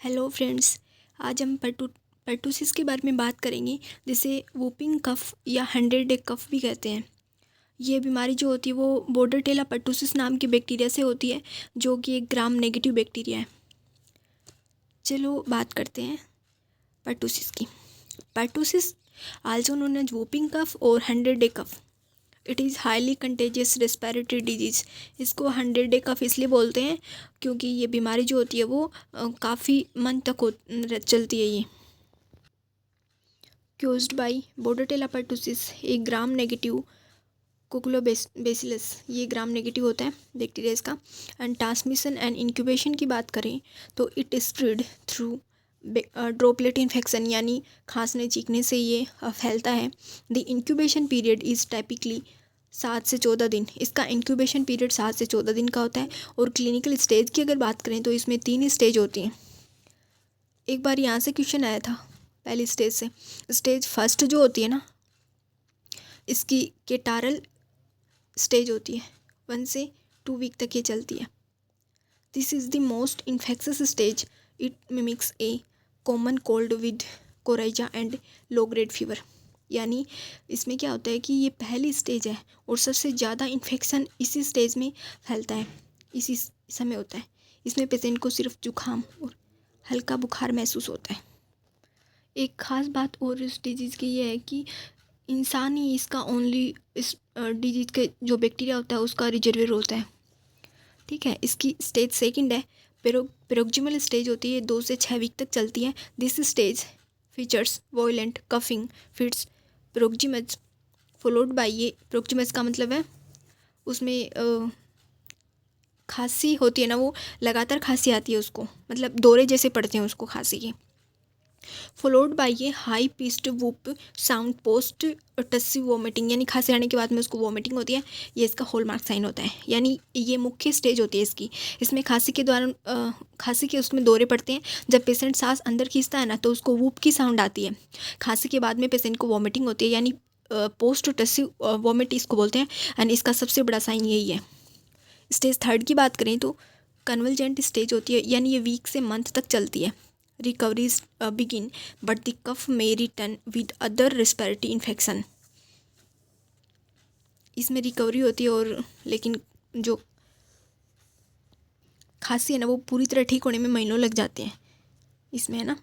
Hello friends. आज हम pertussis के बारे में बात करेंगे, जिसे वूपिंग कफ या 100 डे कफ भी कहते हैं। ये बीमारी जो होती है वो बोर्डरटेला पर्टूसिस नाम के बैक्टीरिया से होती है, जो कि एक ग्राम नेगेटिव बैक्टीरिया है। चलो बात करते हैं पर्टूसिस की। Pertussis also known as whooping cough और 100 day cough. It is highly contagious respiratory disease. इसको 100 डे कफ इसलिए बोलते हैं क्योंकि ये बीमारी जो होती है वो काफ़ी मंथ तक चलती है। ये क्यूज्ड बाई बोर्डरटेला पर्टूसिस, एक ग्राम नेगेटिव कोकुलोबैसिलस। ये ग्राम नेगेटिव होता है बैक्टीरिया इसका। एंड ट्रांसमिशन एंड इंक्यूबेशन की बात करें तो it is spread through droplet infection, यानी खांसने चीखने से ये फैलता है। The incubation period is typically 7 से 14 दिन। इसका इंक्यूबेशन पीरियड 7 से 14 दिन का होता है। और क्लिनिकल स्टेज की अगर बात करें तो इसमें 3 स्टेज होती हैं। एक बार यहाँ से क्वेश्चन आया था पहली स्टेज से। स्टेज फर्स्ट जो होती है ना, इसकी केटारल स्टेज होती है, 1 से 2 वीक तक ये चलती है। This is the most infectious stage. It mimics A common cold with coryza and low grade fever. यानी इसमें क्या होता है कि ये पहली स्टेज है और सबसे ज़्यादा इन्फेक्शन इसी स्टेज में फैलता है, इसी समय होता है। इसमें पेशेंट को सिर्फ जुकाम और हल्का बुखार महसूस होता है। एक ख़ास बात और इस डिजीज़ की ये है कि इंसान ही इसका ओनली इस डिजीज़ के जो बैक्टीरिया होता है उसका रिजर्वेयर होता है। ठीक है। इसकी स्टेज सेकंड है, पेरोक्जिमल स्टेज होती है, 2 से 6 वीक तक चलती है। This stage features violent coughing fits paroxysms followed by, ये पेरोक्जिमस का मतलब है उसमें खांसी होती है ना, वो लगातार खांसी आती है उसको, मतलब दौरे जैसे पड़ते हैं उसको खांसी के। फॉलोड बाय ये high pitched whoop sound post tussive vomiting, यानी खांसी आने के बाद में उसको वॉमिटिंग होती है। ये इसका हॉलमार्क साइन होता है। यानी ये मुख्य स्टेज होती है इसकी। इसमें खांसी के दौरान खांसी के उसमें दौरे पड़ते हैं। जब पेशेंट सांस अंदर खींचता है ना तो उसको वूप की साउंड आती है। खांसी के बाद में पेशेंट को वॉमिटिंग होती है, यानी पोस्ट टस्सी वॉमिट इसको बोलते हैं। एंड इसका सबसे बड़ा साइन यही है। स्टेज थर्ड की बात करें तो कन्वल्जेंट स्टेज होती है, यानी ये वीक से मंथ तक चलती है। Recoveries begin, but the cough may return with other respiratory infection. इसमें रिकवरी होती है और लेकिन जो खांसी है ना वो पूरी तरह ठीक होने में महीनों लग जाते हैं इसमें, है ना।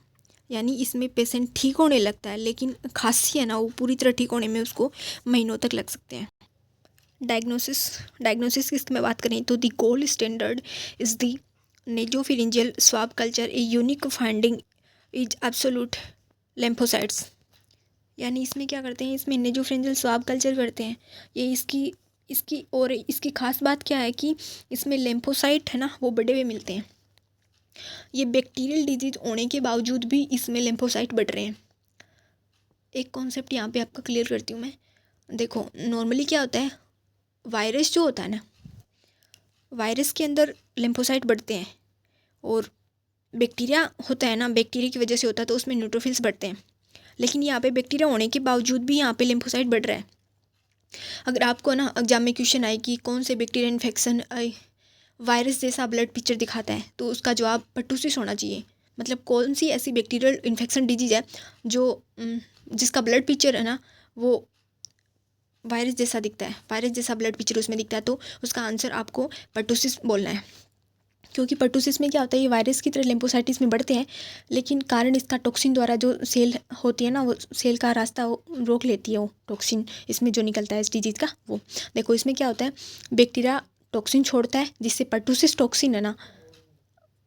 यानी इसमें पेशेंट ठीक होने लगता है, लेकिन खांसी है ना वो पूरी तरह ठीक होने में उसको महीनों तक लग सकते हैं। डायग्नोसिस की मैं बात करें तो the gold standard is the nasopharyngeal swab culture. A unique finding is absolute lymphocytes. यानी इसमें क्या करते हैं, इसमें नेजोफिरिंजियल स्वाब कल्चर करते हैं। ये इसकी खास बात क्या है कि इसमें लेम्फोसाइट है ना वो बढ़े हुए मिलते हैं। ये बैक्टीरियल डिजीज होने के बावजूद भी इसमें लेम्फोसाइट बढ़ रहे हैं। एक कॉन्सेप्ट यहाँ पे आपका क्लियर करती हूँ मैं। देखो नॉर्मली क्या होता है, वायरस जो होता है ना, वायरस के अंदर लिम्फोसाइट बढ़ते हैं। और बैक्टीरिया होता है ना, बैक्टीरिया की वजह से होता है तो उसमें न्यूट्रोफिल्स बढ़ते हैं। लेकिन यहाँ पे बैक्टीरिया होने के बावजूद भी यहाँ पे लिम्फोसाइट बढ़ रहा है। अगर आपको ना एग्जाम में क्वेश्चन आए कि कौन से बैक्टीरिया इन्फेक्शन वायरस जैसा ब्लड पिक्चर दिखाता है, तो उसका जवाब पर्टूसिस होना चाहिए। मतलब कौन सी ऐसी बैक्टीरियल इन्फेक्शन डिजीज़ है जो जिसका ब्लड पिक्चर है ना वो वायरस जैसा दिखता है, वायरस जैसा ब्लड पिक्चर उसमें दिखता है, तो उसका आंसर आपको पर्टूसिस बोलना है। क्योंकि पर्टूसिस में क्या होता है, ये वायरस की तरह लिम्फोसाइटिस में बढ़ते हैं, लेकिन कारण इसका टॉक्सिन द्वारा जो सेल होती है ना, वो सेल का रास्ता रोक लेती है। वो टॉक्सिन इसमें जो निकलता है इस डिजीज़ का, वो देखो इसमें क्या होता है, बैक्टीरिया टॉक्सिन छोड़ता है जिससे पर्टूसिस टॉक्सिन है ना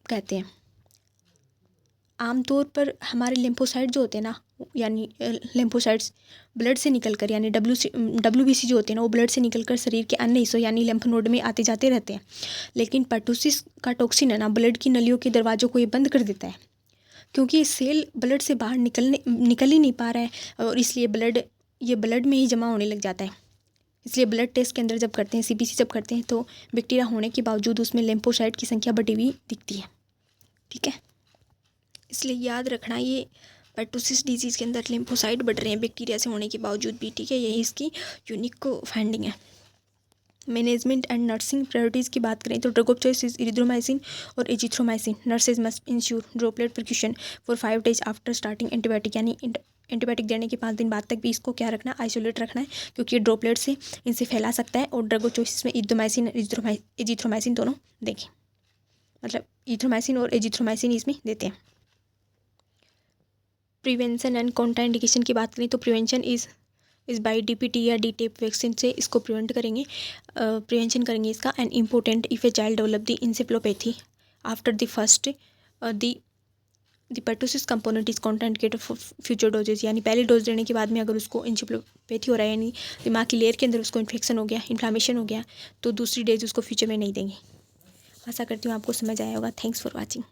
कहते हैं। आमतौर पर हमारे लिम्फोसाइट जो होते हैं ना, यानी लिम्फोसाइट्स ब्लड से निकलकर, यानी WBC जो होते हैं ना, वो ब्लड से निकलकर शरीर के अन्य हिस्सों यानी लिम्फ नोड में आते जाते रहते हैं। लेकिन पर्टूसिस का टॉक्सिन है ना ब्लड की नलियों के दरवाज़ों को ये बंद कर देता है, क्योंकि सेल ब्लड से बाहर निकल ही नहीं पा रहा है, और इसलिए ये ब्लड में ही जमा होने लग जाता है। इसलिए ब्लड टेस्ट के अंदर जब करते हैं, CBC जब करते हैं, तो बैक्टीरिया होने के बावजूद उसमें लिम्फोसाइट की संख्या बढ़ी हुई दिखती है। ठीक है, इसलिए याद रखना ये पर्टूसिस डिजीज़ के अंदर लिम्फोसाइट बढ़ रहे हैं बैक्टीरिया से होने के बावजूद भी। ठीक है, यही इसकी यूनिक फाइंडिंग है। मैनेजमेंट एंड नर्सिंग प्रायोरिटीज़ की बात करें तो drug of choice is erythromycin और azithromycin. Nurses must ensure droplet precaution for 5 days after starting antibiotic, यानी एंटीबायोटिक देने के 5 दिन बाद तक भी इसको क्या रखना है, आइसोलेट रखना है, क्योंकि ये ड्रॉपलेट से इनसे फैला सकता है। और ड्रग ऑफ चॉइस में इरिथ्रोमाइसिन और एजिथ्रोमाइसिन दोनों देखें, मतलब इरिथ्रोमाइसिन और एजिथ्रोमाइसिन इसमें देते हैं। प्रिवेंशन एंड कॉन्ट्राइंडिकेशन की बात करें तो प्रिवेंशन इस बाई डीपीटी या डीटेप वैक्सीन से इसको प्रिवेंट करेंगे, प्रिवेंशन करेंगे इसका। And important if a child develop the encephalopathy after the first the pertussis component is contraindicated for future doses, यानी पहली डोज देने के बाद में अगर उसको इंसेफ्लोपैथी हो रहा है, यानी दिमाग की लेयर के अंदर उसको इन्फेक्शन हो गया, इन्फ्लामेशन हो गया, तो दूसरी डोज उसको फ्यूचर में नहीं देंगे। आशा करती हूँ आपको समझ आया होगा। Thanks for watching.